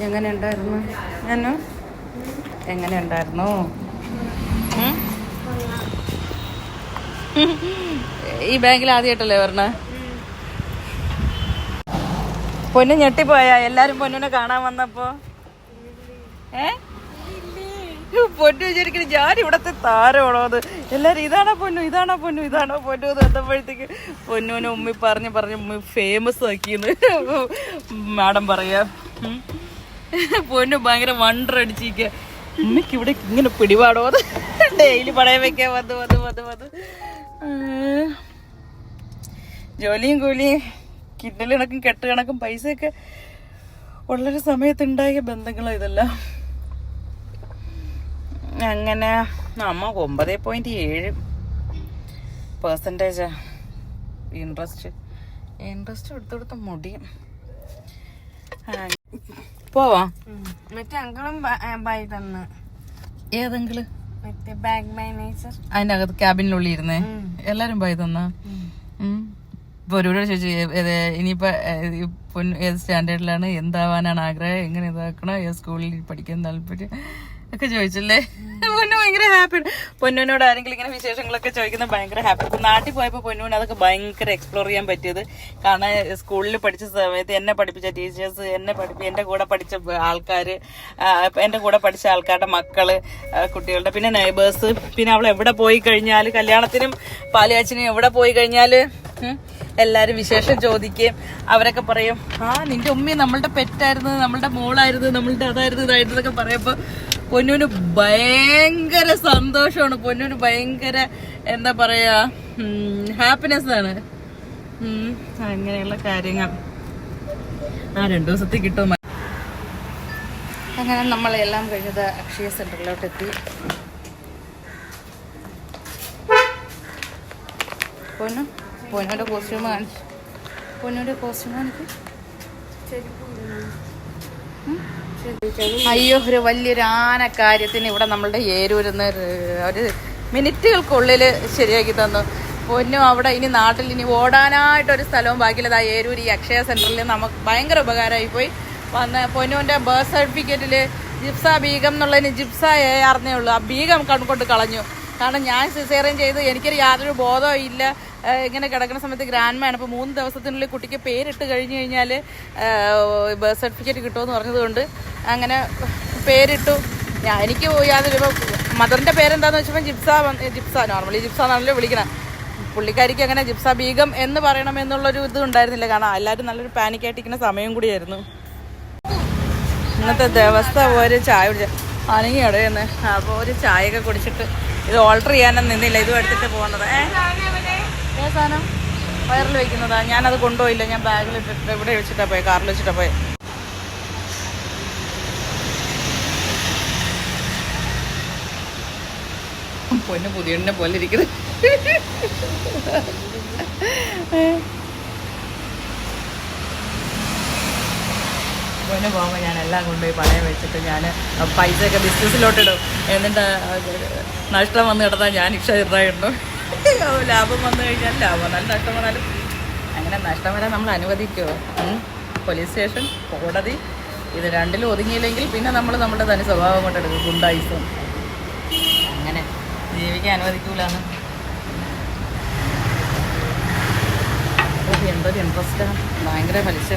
എങ്ങനെ ഉണ്ടായിരുന്നു? ഞാനോ എങ്ങനെ ഉണ്ടായിരുന്നു? ഈ ബാങ്കിൽ ആദ്യമായിട്ടല്ലേ പറഞ്ഞേ? പൊന്നു ഞെട്ടിപ്പോയാ എല്ലാരും പൊന്നുനെ കാണാൻ വന്നപ്പോ? പൊന്നു വിചാരിക്കുന്നു ഞാൻ ഇവിടത്തെ താരമാണോ അത്. എല്ലാരും ഇതാണോ പൊന്നു, ഇതാണോ പൊന്നു, ഇതാണോ പൊന്നു എന്ന് വന്നപ്പോഴത്തേക്ക് പൊന്നുവിനെ ഉമ്മി പറഞ്ഞ് ഉമ്മി ഫേമസ് ആക്കിയെന്ന് മാഡം പറയാ. പൊന്നു ഭയങ്കര വണ്ടർ അടിച്ചിരിക്കുക. ഉമ്മയ്ക്ക് ഇവിടെ ഇങ്ങനെ പിടിപാടോ അത്. ഡെയിലി പണയം വെക്കാൻ വന്ന് ജോലിയും കൂലിയും കിണ്ടൽ കണക്കും കെട്ട് കണക്കും പൈസയൊക്കെ ഉള്ളൊരു സമയത്തുണ്ടായ ബന്ധങ്ങളോ ഇതെല്ലാം. അങ്ങനെ അമ്മ 9.7% ഇൻട്രസ്റ്റ് എടുത്തെടുത്ത മുടിയും. പോവാ. മറ്റേ അങ്കിളും ബൈ തന്ന്. ഏതെങ്കില്? മറ്റേ ബാങ്ക് മാനേജർ അതിന്റെ അകത്ത് ക്യാബിനുള്ളിൽ ഇരുന്നേ എല്ലാരും ബൈ തന്ന. ഇപ്പൊ ഒരുപാട് ചോദിച്ചു ഇനിയിപ്പോ ഏത് സ്റ്റാൻഡേർഡിലാണ്, എന്താവാനാണ് ആഗ്രഹം, എങ്ങനെ ഇതാക്കണോ, ഏത് സ്കൂളിൽ പഠിക്കാൻ താല്പര്യം ഒക്കെ ചോദിച്ചല്ലേ. പൊന്നു ഭയങ്കര ഹാപ്പി. പൊന്നുവിനോട് ആരെങ്കിലും ഇങ്ങനെ വിശേഷങ്ങളൊക്കെ ചോദിക്കുന്നത് ഭയങ്കര ഹാപ്പി. നാട്ടിൽ പോയപ്പോ പൊന്നുവിന് അതൊക്കെ ഭയങ്കര എക്സ്പ്ലോർ ചെയ്യാൻ പറ്റിയത്. കാരണം സ്കൂളിൽ പഠിച്ച സമയത്ത് എന്നെ പഠിപ്പിച്ച ടീച്ചേഴ്സ്, എന്റെ കൂടെ പഠിച്ച ആൾക്കാര്, എന്റെ കൂടെ പഠിച്ച ആൾക്കാരുടെ മക്കള്, കുട്ടികളുടെ, പിന്നെ നെയ്ബേഴ്സ്, പിന്നെ അവൾ എവിടെ പോയി കഴിഞ്ഞാല്, കല്യാണത്തിനും പാലുകാച്ചിനും എവിടെ പോയി കഴിഞ്ഞാല് എല്ലാരും വിശേഷം ചോദിക്കുകയും അവരൊക്കെ പറയും, നിന്റെ ഉമ്മി നമ്മളുടെ പെറ്റായിരുന്നു, നമ്മളുടെ മോളായിരുന്നു, നമ്മളുടെ അതായിരുന്നു ഇതായിരുന്നു എന്നൊക്കെ പറയുമ്പോ പൊന്നുവിന് ഭയങ്കര സന്തോഷമാണ്. പൊന്നുവിന് ഭയങ്കര എന്താ പറയാ ഹാപ്പിനെസ് ആണ്. അങ്ങനെയുള്ള കാര്യങ്ങൾ 2 ദിവസത്തിൽ കിട്ടും. അങ്ങനെ നമ്മളെല്ലാം കഴിഞ്ഞത് അക്ഷയ സെന്ററിലോട്ട് എത്തി. പൊന്നുവിന്റെ കോസ്റ്റ്യൂം കാണിച്ചു. അയ്യോ, ഒരു വലിയൊരു ആനക്കാര്യത്തിന് ഇവിടെ നമ്മളുടെ ഏരൂരിന്ന് ഒരു മിനിറ്റുകൾക്കുള്ളിൽ ശരിയാക്കി തന്നു. പൊന്നു അവിടെ ഇനി നാട്ടിൽ ഇനി ഓടാനായിട്ടൊരു സ്ഥലവും ബാക്കിയില്ല. ഏരൂർ ഈ അക്ഷയ സെന്ററിൽ നമുക്ക് ഭയങ്കര ഉപകാരമായി പോയി. വന്ന് പൊന്നുവിന്റെ ബർത്ത് സർട്ടിഫിക്കറ്റിൽ ജിപ്സ ബീഗം എന്നുള്ളതിന് ജിപ്സ അറിഞ്ഞേ ഉള്ളൂ. ആ ബീഗം കൊണ്ട് കളഞ്ഞു. കാരണം ഞാൻ സിസേറിയൻ ചെയ്ത് എനിക്കൊരു യാതൊരു ബോധവും ഇല്ല. ഇങ്ങനെ കിടക്കുന്ന സമയത്ത് ഗ്രാൻഡ്മാണ്. അപ്പോൾ 3 ദിവസത്തിനുള്ളിൽ കുട്ടിക്ക് പേരിട്ട് കഴിഞ്ഞ് കഴിഞ്ഞാൽ ബർത്ത് സർട്ടിഫിക്കറ്റ് കിട്ടുമെന്ന് പറഞ്ഞതുകൊണ്ട് അങ്ങനെ പേരിട്ടു. എനിക്ക് യാതൊരു മദറിൻ്റെ പേരെന്താണെന്ന് വെച്ചപ്പോൾ ജിപ്സ നോർമലി ജിപ്സ എന്നാണല്ലോ വിളിക്കണം. പുള്ളിക്കാരിക്ക് അങ്ങനെ ജിപ്സ ബീഗം എന്ന് പറയണം എന്നുള്ളൊരു ഇത് ഉണ്ടായിരുന്നില്ല. കാരണം എല്ലാവരും നല്ലൊരു പാനിക്കായിട്ടിരിക്കുന്ന സമയം കൂടിയായിരുന്നു. ഇന്നത്തെ ദിവസം ഒരു ചായ കുടിച്ച അനങ്ങി ഇടയെന്ന്. അപ്പോൾ ഒരു ചായയൊക്കെ കുടിച്ചിട്ട് ഇത് ഓൾട്ടർ ചെയ്യാനൊന്നും നിന്നില്ല. ഇതും എടുത്തിട്ട് പോകുന്നത്. സാധനം വയറിൽ വെക്കുന്നതാ. ഞാനത് കൊണ്ടുപോയില്ല. ഞാൻ ബാഗിൽ ഇട്ടിട്ട് ഇവിടെ വെച്ചിട്ടാ പോയെ, കാറിൽ വെച്ചിട്ടാ പോയെ. പൊന്നു പുതിയണ്ണെ പോലെ ഇരിക്കുന്നത്. പൊന്നു പോകുമ്പോൾ ഞാൻ എല്ലാം കൊണ്ടുപോയി പണയം വെച്ചിട്ട് ഞാൻ പൈസയൊക്കെ ബിസിനസ്സിലോട്ടിടും. എന്നിട്ട് നഷ്ടം വന്ന് കിടന്നാൽ ഞാൻ ഇഷ്ടം. ലാഭം വന്നു കഴിഞ്ഞാൽ ലാഭം വന്നാലും നഷ്ടം വന്നാലും അങ്ങനെ നഷ്ടം വരാൻ നമ്മൾ അനുവദിക്കുമോ? പോലീസ് സ്റ്റേഷൻ, കോടതി, ഇത് രണ്ടിലും ഒതുങ്ങിയില്ലെങ്കിൽ പിന്നെ നമ്മൾ നമ്മുടെ തനി സ്വഭാവം കൊണ്ടെടുക്കും. ഗുണ്ടായിസം അങ്ങനെ ജീവിക്കാൻ അനുവദിക്കൂലെന്ന്. എന്തൊരു ഇൻട്രസ്റ്റാണ്, ഭയങ്കര പലിശ.